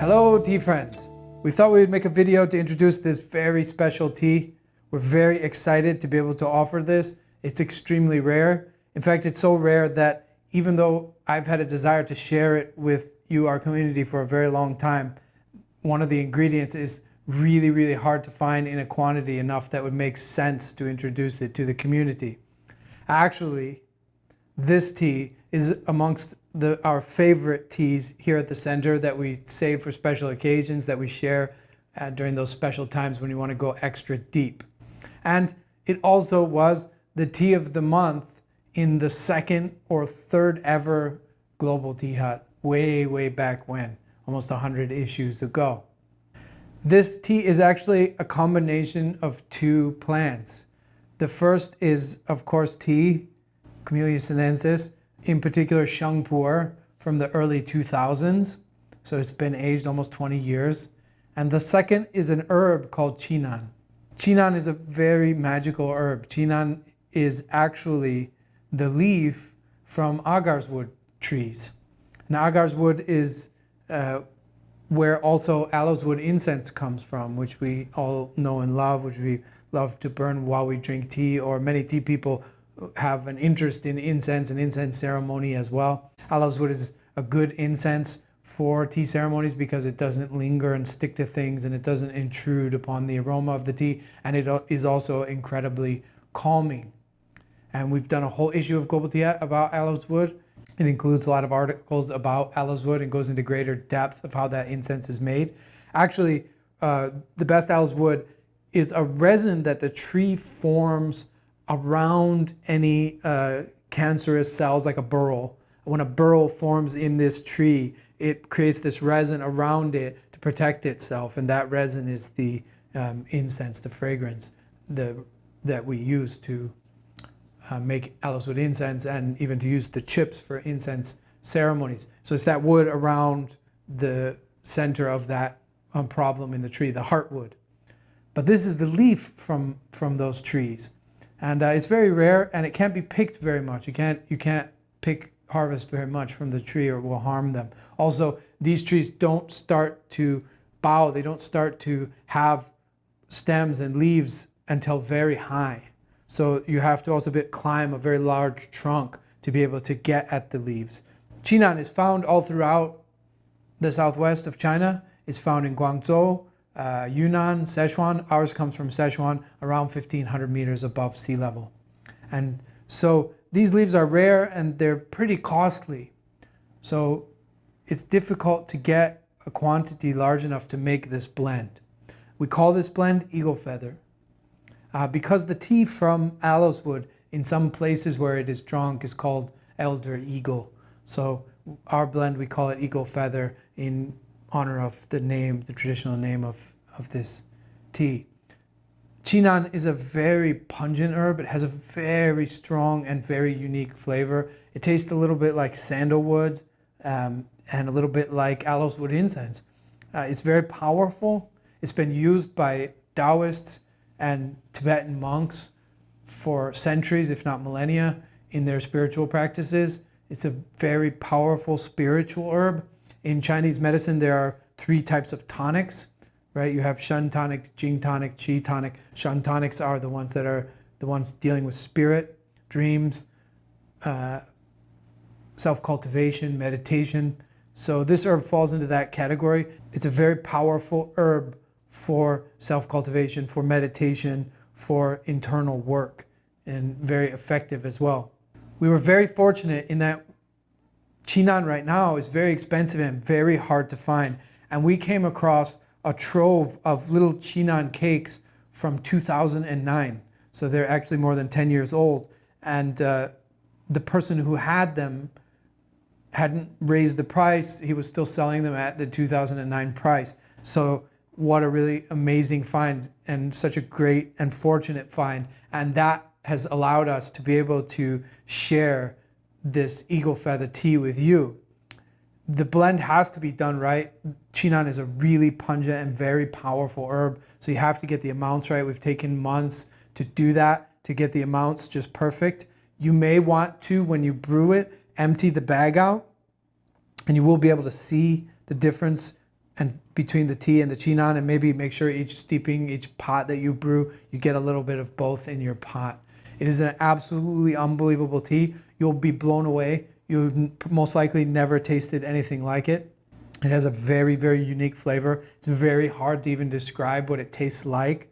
Hello tea friends. We thought we would make a video to introduce this very special tea. We're very excited to be able to offer this. It's extremely rare. In fact, it's so rare that even though I've had a desire to share it with you, our community, for a very long time, one of the ingredients is really hard to find in a quantity enough that would make sense to introduce it to the community. Actually, this tea is amongst our favorite teas here at the center that we save for special occasions, that we share during those special times when you want to go extra deep. And it also was the tea of the month in the second or third ever Global Tea Hut, way back when, almost 100 issues ago. This tea is actually a combination of two plants. The first is, of course, tea, Camellia sinensis, in particular Puerh from the early 2000s. So it's been aged almost 20 years. And the second is an herb called Qi Nan. Qi Nan is a very magical herb. Qi Nan is actually the leaf from agar's-wood trees. And agar's wood is where also aloeswood incense comes from, which we all know and love, which we love to burn while we drink tea, or many tea people have an interest in incense and incense ceremony as well. Aloeswood is a good incense for tea ceremonies because it doesn't linger and stick to things, and it doesn't intrude upon the aroma of the tea, and it is also incredibly calming. And we've done a whole issue of Global Tea about aloeswood. It includes a lot of articles about aloeswood and goes into greater depth of how that incense is made. Actually, the best aloeswood is a resin that the tree forms around any cancerous cells, like a burl. When a burl forms in this tree, it creates this resin around it to protect itself, and that resin is the incense, the fragrance that we use to make aloeswood incense, and even to use the chips for incense ceremonies. So it's that wood around the center of that problem in the tree, the heartwood. But this is the leaf from those trees. And it's very rare, and it can't be picked very much. You can't harvest very much from the tree, or it will harm them. Also, these trees don't start to bough. They don't start to have stems and leaves until very high. So you have to also climb a very large trunk to be able to get at the leaves. Qi Nan is found all throughout the southwest of China. It's found in Guangzhou, Yunnan, Sichuan. Ours comes from Sichuan, around 1,500 meters above sea level. And so these leaves are rare and they're pretty costly. So it's difficult to get a quantity large enough to make this blend. We call this blend eagle feather. Because the tea from aloeswood, in some places where it is drunk, is called elder eagle. So our blend, we call it eagle feather in honor of the name, the traditional name of this tea. Qi Nan is a very pungent herb. It has a very strong and very unique flavor. It tastes a little bit like sandalwood and a little bit like aloeswood incense. It's very powerful. It's been used by Taoists and Tibetan monks for centuries, if not millennia, in their spiritual practices. It's a very powerful spiritual herb. In Chinese medicine, there are 3 types of tonics, right? You have Shen tonic, Jing tonic, Qi tonic. Shen tonics are the ones that are the ones dealing with spirit, dreams, self-cultivation, meditation. So this herb falls into that category. It's a very powerful herb for self-cultivation, for meditation, for internal work, and very effective as well. We were very fortunate in that Qi Nan right now is very expensive and very hard to find. And we came across a trove of little Qi Nan cakes from 2009. So they're actually more than 10 years old. And the person who had them hadn't raised the price. He was still selling them at the 2009 price. So what a really amazing find, and such a great and fortunate find. And that has allowed us to be able to share this eagle feather tea with you. The blend has to be done right. Qi Nan is a really pungent and very powerful herb, so you have to get the amounts right. We've taken months to do that, to get the amounts just perfect. You may want to, when you brew it, empty the bag out, and you will be able to see the difference and between the tea and the Qi Nan, and maybe make sure each pot that you brew, you get a little bit of both in your pot. It is an absolutely unbelievable tea. You'll be blown away. You've most likely never tasted anything like it. It has a very, very unique flavor. It's very hard to even describe what it tastes like.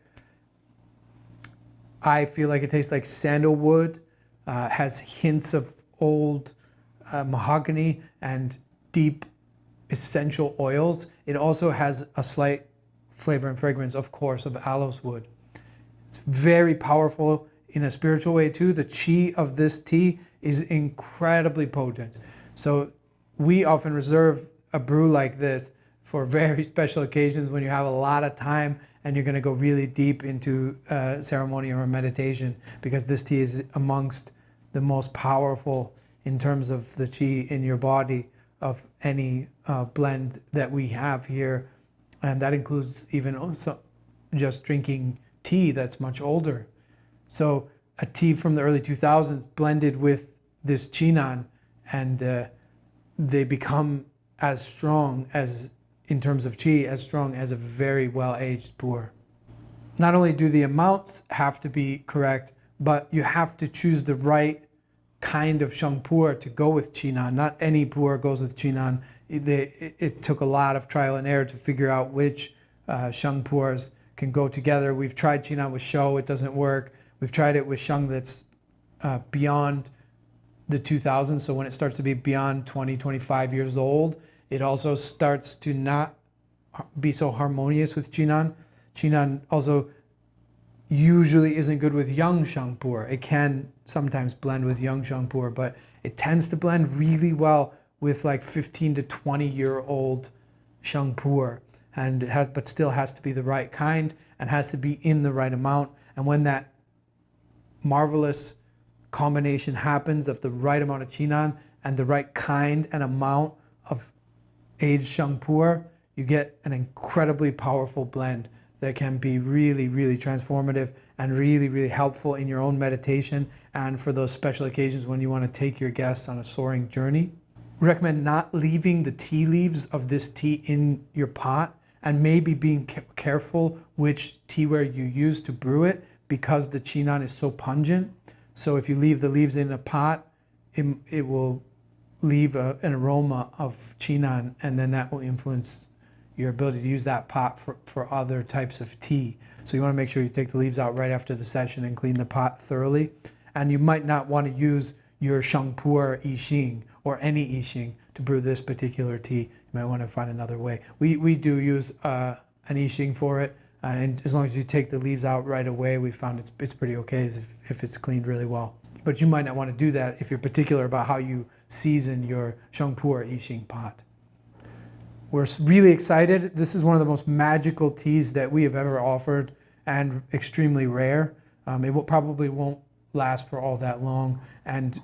I feel like it tastes like sandalwood, has hints of old mahogany and deep essential oils. It also has a slight flavor and fragrance, of course, of aloeswood. It's very powerful in a spiritual way too. The qi of this tea is incredibly potent. So we often reserve a brew like this for very special occasions when you have a lot of time and you're going to go really deep into ceremony or meditation, because this tea is amongst the most powerful in terms of the qi in your body of any blend that we have here. And that includes even also just drinking tea that's much older. So a tea from the early 2000s blended with this Qi Nan, and they become as strong as, in terms of qi, as strong as a very well-aged pu'er. Not only do the amounts have to be correct, but you have to choose the right kind of sheng pu'er to go with Qi Nan. Not any pu'er goes with Qi Nan. It took a lot of trial and error to figure out which sheng pu'ers can go together. We've tried Qi Nan with shou, it doesn't work. We've tried it with sheng that's beyond the 2000s, so when it starts to be beyond 20, 25 years old, it also starts to not be so harmonious with Qi Nan. Qi Nan also usually isn't good with young sheng pu'er. It can sometimes blend with young sheng pu'er, but it tends to blend really well with like 15 to 20-year-old sheng pu'er, and it has, but still has to be the right kind and has to be in the right amount. And when that marvelous combination happens of the right amount of Qi Nan and the right kind and amount of aged sheng pu'er, you get an incredibly powerful blend that can be really, really transformative and really, really helpful in your own meditation and for those special occasions when you want to take your guests on a soaring journey. We recommend not leaving the tea leaves of this tea in your pot, and maybe being careful which teaware you use to brew it, because the Qi Nan is so pungent. So if you leave the leaves in a pot, it will leave an aroma of Qi Nan, and then that will influence your ability to use that pot for other types of tea. So you want to make sure you take the leaves out right after the session and clean the pot thoroughly. And you might not want to use your sheng pu'er I Ching or any I Ching to brew this particular tea. You might want to find another way. We do use an I Ching for it, and as long as you take the leaves out right away, we found it's pretty okay if it's cleaned really well. But you might not want to do that if you're particular about how you season your sheng pu'er I Ching pot. We're really excited. This is one of the most magical teas that we have ever offered, and extremely rare. It probably won't last for all that long, and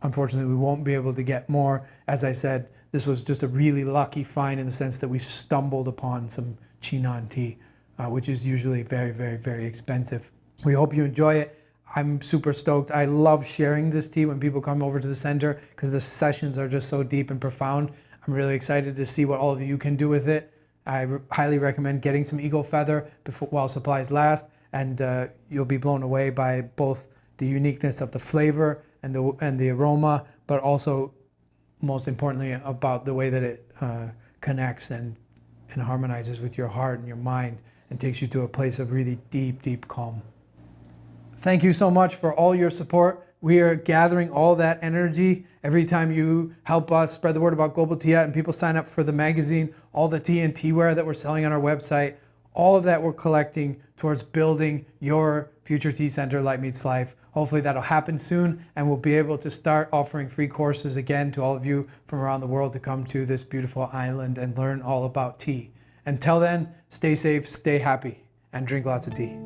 unfortunately we won't be able to get more. As I said, this was just a really lucky find in the sense that we stumbled upon some Qi Nan tea, which is usually very, very, very expensive. We hope you enjoy it. I'm super stoked. I love sharing this tea when people come over to the center because the sessions are just so deep and profound. I'm really excited to see what all of you can do with it. I highly recommend getting some eagle feather while supplies last, and you'll be blown away by both the uniqueness of the flavor and the aroma, but also, most importantly, about the way that it connects and harmonizes with your heart and your mind and takes you to a place of really deep, deep calm. Thank you so much for all your support. We are gathering all that energy every time you help us spread the word about Global Tea and people sign up for the magazine, all the tea and teaware that we're selling on our website. All of that we're collecting towards building your future tea center, Light Meets Life. Hopefully that'll happen soon, and we'll be able to start offering free courses again to all of you from around the world to come to this beautiful island and learn all about tea. Until then, stay safe, stay happy, and drink lots of tea.